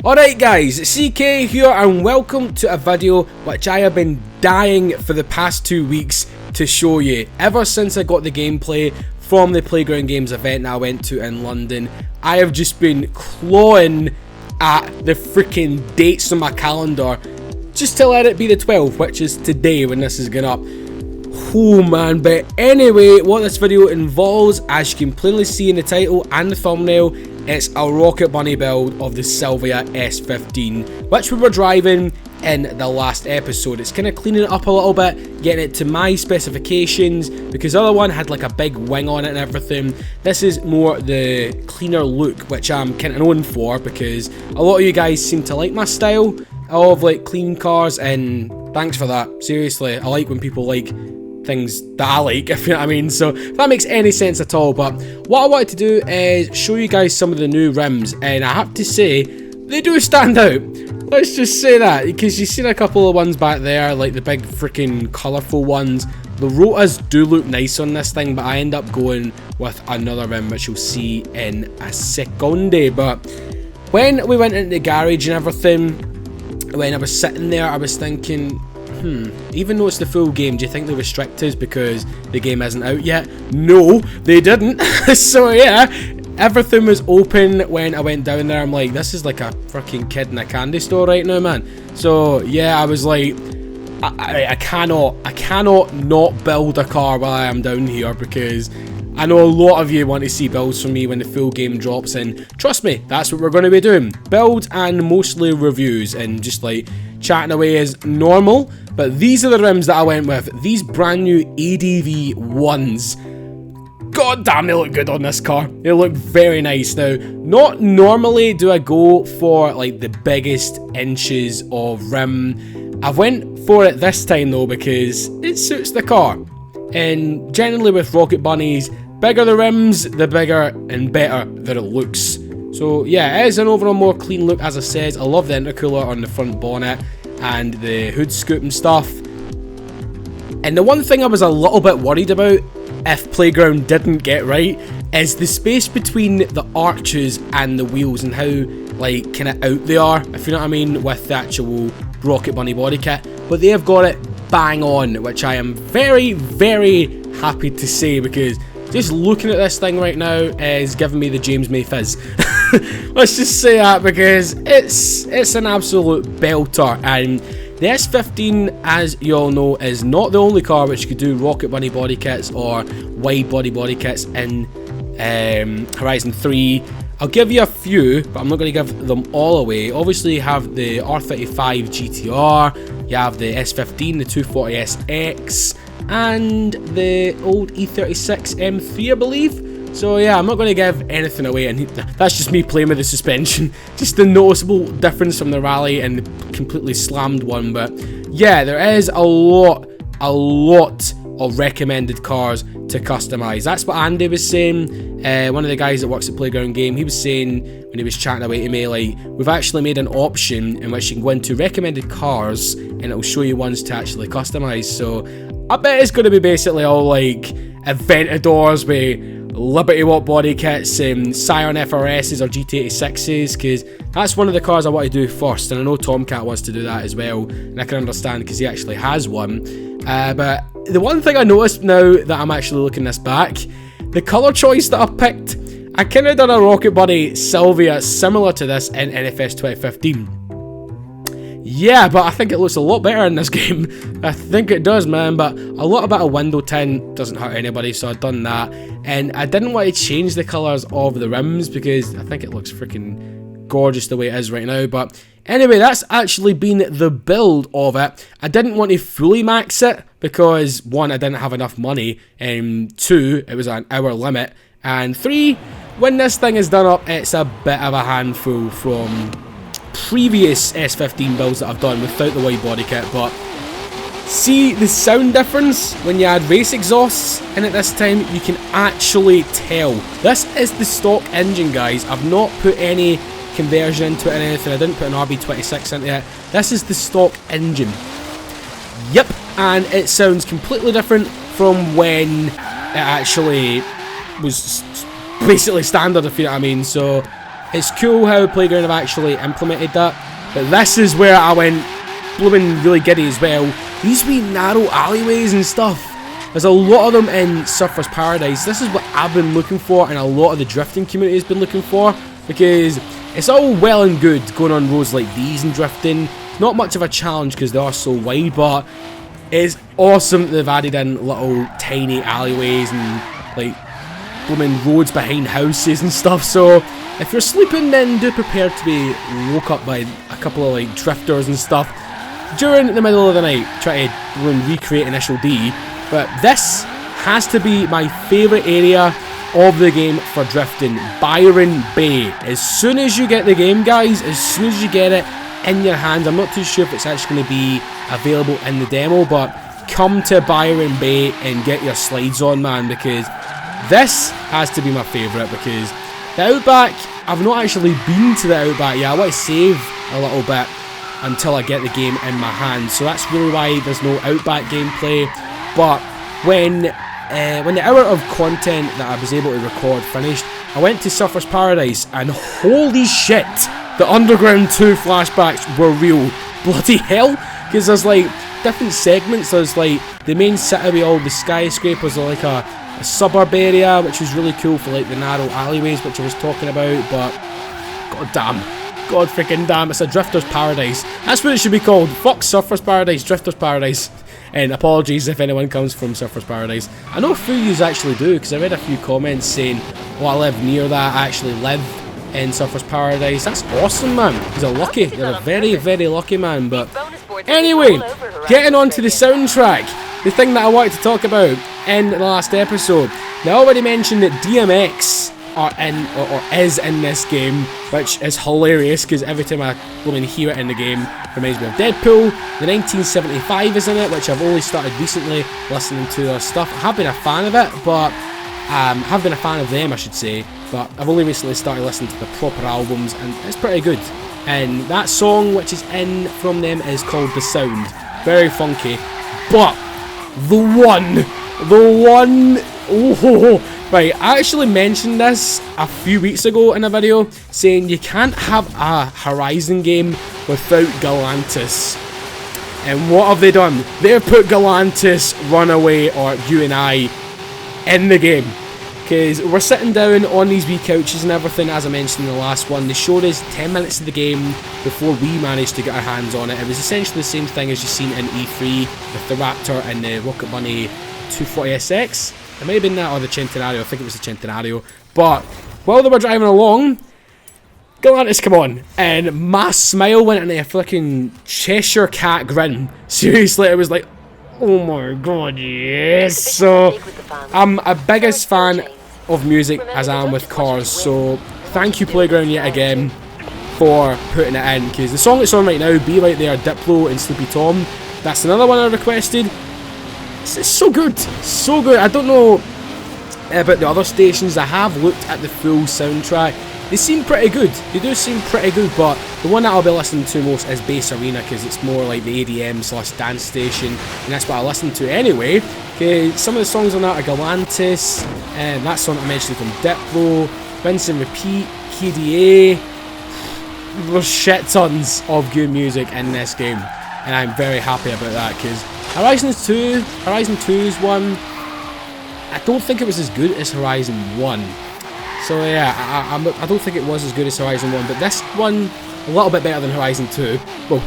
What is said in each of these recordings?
Alright guys, CK here and welcome to a video which I have been dying for the past 2 weeks to show you. Ever since I got the gameplay from the Playground Games event that I went to in London, I have just been clawing at the freaking dates on my calendar just to let it be the 12th, which is today when this is going up. Oh man, but anyway, what this video involves, as you can plainly see in the title and the thumbnail, it's a Rocket Bunny build of the Silvia S15, which we were driving in the last episode. It's kind of cleaning it up a little bit, getting it to my specifications, because the other one had like a big wing on it and everything. This is more the cleaner look, which I'm kind of known for, because a lot of you guys seem to like my style of like clean cars, and thanks for that. Seriously, I like when people like things that I like, if you know what I mean. So if that makes any sense at all. But what I wanted to do is show you guys some of the new rims, and I have to say they do stand out. Let's just say that, because you've seen a couple of ones back there, like the big freaking colourful ones. The rotas do look nice on this thing, but I end up going with another rim, which you'll see in a second. But when we went into the garage and everything, when I was sitting there, I was thinking, even though it's the full game, do you think they restrict us because the game isn't out yet? No, they didn't. So yeah, everything was open when I went down there. I'm like, this is like a freaking kid in a candy store right now, man. So yeah, I was like, I cannot not build a car while I am down here, because I know a lot of you want to see builds from me when the full game drops, and trust me, that's what we're going to be doing. Builds and mostly reviews and just like chatting away as normal. But these are the rims that I went with. These brand new ADV ones. God damn, they look good on this car. They look very nice. Now, not normally do I go for like the biggest inches of rim. I went for it this time though because it suits the car. And generally with Rocket Bunnies, bigger the rims, the bigger and better that it looks. So yeah, it is an overall more clean look, as I said. I love the intercooler on the front bonnet and the hood scoop and stuff. And the one thing I was a little bit worried about, if Playground didn't get right, is the space between the arches and the wheels and how like kind of out they are, if you know what I mean, with the actual Rocket Bunny body kit. But they have got it bang on, which I am very, very happy to say, because just looking at this thing right now is giving me the James May fizz. Let's just say that, because it's an absolute belter. And the S15, as you all know, is not the only car which could do Rocket Bunny body kits or wide body kits in Horizon 3. I'll give you a few, but I'm not going to give them all away. Obviously, you have the R35 GTR, you have the S15, the 240SX, and the old E36 M3, I believe. So yeah, I'm not going to give anything away, and that's just me playing with the suspension. Just the noticeable difference from the Rally and the completely slammed one. But yeah, there is a lot of recommended cars to customize. That's what Andy was saying, one of the guys that works at Playground Game. He was saying when he was chatting away to me, like, we've actually made an option in which you can go into recommended cars and it'll show you ones to actually customize. So I bet it's going to be basically all like Aventadors with Liberty Watt body kits, Scion FRSs or GT86s, because that's one of the cars I want to do first, and I know Tomcat wants to do that as well, and I can understand because he actually has one. But the one thing I noticed now that I'm actually looking this back, the colour choice that I've picked, I kind of done a Rocket Bunny Silvia similar to this in NFS 2015. Yeah, but I think it looks a lot better in this game. I think it does, man, but a little bit of window tint doesn't hurt anybody, so I've done that. And I didn't want to change the colours of the rims because I think it looks freaking gorgeous the way it is right now. But anyway, that's actually been the build of it. I didn't want to fully max it because, one, I didn't have enough money, and two, it was an hour limit, and three, when this thing is done up, it's a bit of a handful from previous S15 builds that I've done without the wide body kit. But see the sound difference when you add race exhausts in it this time, you can actually tell. This is the stock engine, guys. I've not put any conversion into it or anything. I didn't put an RB26 into it. This is the stock engine. Yep, and it sounds completely different from when it actually was basically standard, if you know what I mean. So It's cool how Playground have actually implemented that, but this is where I went blooming really giddy as well. These wee narrow alleyways and stuff, there's a lot of them in Surfer's Paradise. This is what I've been looking for and a lot of the drifting community has been looking for, because it's all well and good going on roads like these and drifting. Not much of a challenge because they are so wide, but it's awesome that they've added in little tiny alleyways and like blooming roads behind houses and stuff. So if you're sleeping, then do prepare to be woke up by a couple of like drifters and stuff during the middle of the night, try to recreate Initial D. But this has to be my favourite area of the game for drifting, Byron Bay. As soon as you get the game, guys, as soon as you get it in your hands, I'm not too sure if it's actually going to be available in the demo, but come to Byron Bay and get your slides on, man, because this has to be my favourite. Because the Outback, I've not actually been to the Outback yet. I want to save a little bit until I get the game in my hands, so that's really why there's no Outback gameplay. But when the hour of content that I was able to record finished, I went to Surfer's Paradise, and holy shit, the Underground 2 flashbacks were real. Bloody hell, because there's like different segments. There's like the main city with all the skyscrapers, or like a suburb area, which was really cool for like the narrow alleyways which I was talking about. But god freaking damn, it's a Drifter's Paradise. That's what it should be called. Fuck Surfer's Paradise, Drifter's Paradise. And apologies if anyone comes from Surfer's Paradise. I know a few of you actually do, because I read a few comments saying, oh, I live near that, I actually live in Surfer's Paradise. That's awesome, man. You're lucky. You're a very, very lucky man. But anyway, getting on to the soundtrack, the thing that I wanted to talk about in the last episode. Now, I already mentioned that DMX are in, or is in this game, which is hilarious because every time I hear it in the game, it reminds me of Deadpool. The 1975 is in it, which I've only started recently listening to their stuff. I have been a fan of it, but have been a fan of them, I should say, but I've only recently started listening to the proper albums, and it's pretty good. And that song which is in from them is called The Sound. Very funky. But the one, oh, right, I actually mentioned this a few weeks ago in a video, saying you can't have a Horizon game without Galantis. And what have they done? They've put Galantis, Runaway, or You and I in the game. Because we're sitting down on these wee couches and everything, as I mentioned in the last one. They showed us 10 minutes of the game before we managed to get our hands on it. It was essentially the same thing as you've seen in E3 with the Raptor and the Rocket Bunny 240SX. It might have been that or the Centenario. I think it was the Centenario. But while they were driving along, Galantis come on, and my smile went into a fucking Cheshire Cat grin. Seriously, it was like, oh my god, yes. So I'm a biggest fan of music as I am with cars, so thank you Playground yet again for putting it in, because the song that's on right now, Be Right There, Diplo and Sleepy Tom, that's another one I requested. It's so good, so good. I don't know about the other stations. I have looked at the full soundtrack. They seem pretty good. They do seem pretty good, but the one that I'll be listening to most is Bass Arena, because it's more like the ADM / dance station, and that's what I listen to anyway. Okay, some of the songs on that are Galantis, and that song I mentioned from Diplo, Rinse and Repeat, KDA. There's shit tons of good music in this game, and I'm very happy about that, because Horizon 2's one, I don't think it was as good as Horizon 1. So yeah, I don't think it was as good as Horizon 1, but this one, a little bit better than Horizon 2. Well,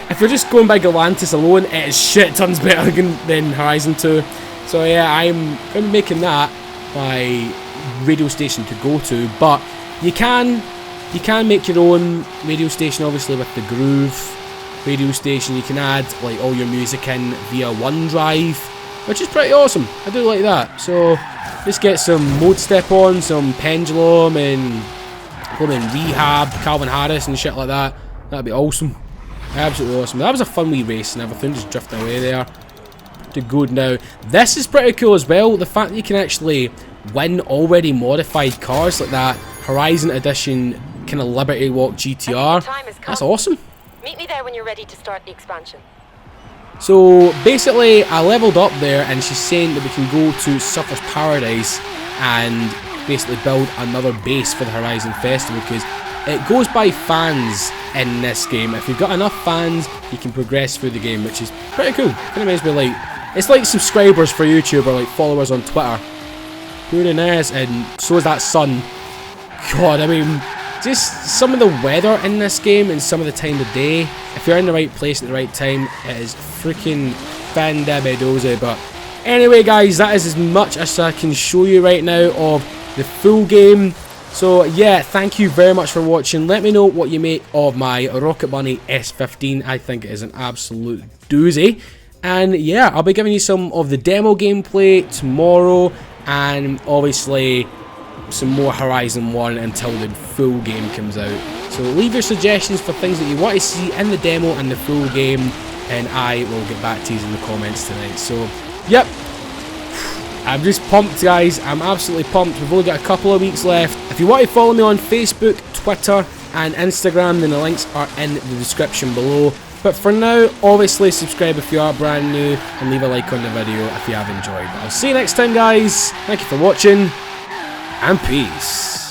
if we're just going by Galantis alone, it is shit tons better than Horizon 2. So yeah, I'm going to be making that my radio station to go to, but you can make your own radio station, obviously, with the Groove radio station. You can add like all your music in via OneDrive, which is pretty awesome. I do like that. So just get some Mode Step on, some Pendulum, and Rehab, Calvin Harris and shit like that. That'd be awesome. Absolutely awesome. That was a fun wee race and everything, just drifting away there. Pretty good now. This is pretty cool as well. The fact that you can actually win already modified cars like that Horizon Edition kind of Liberty Walk GTR. That's awesome. Meet me there when you're ready to start the expansion. So basically I leveled up there, and she's saying that we can go to Surfer's Paradise and basically build another base for the Horizon Festival, because it goes by fans in this game. If you've got enough fans, you can progress through the game, which is pretty cool. Kind of makes me like, it's like subscribers for YouTube or like followers on Twitter. Pretty nice, and so is that sun. God, I mean, just some of the weather in this game and some of the time of day. If you're in the right place at the right time, it is freaking fandabidozy. But anyway, guys, that is as much as I can show you right now of the full game. So yeah, thank you very much for watching. Let me know what you make of my Rocket Bunny S15. I think it is an absolute doozy. And yeah, I'll be giving you some of the demo gameplay tomorrow, and obviously some more Horizon 1 until the full game comes out. So leave your suggestions for things that you want to see in the demo and the full game, and I will get back to you in the comments tonight. So yep, I'm just pumped, guys. I'm absolutely pumped. We've only got a couple of weeks left. If you want to follow me on Facebook, Twitter and Instagram, then the links are in the description below. But for now, obviously subscribe if you are brand new, and leave a like on the video if you have enjoyed. I'll see you next time, guys. Thank you for watching, and peace.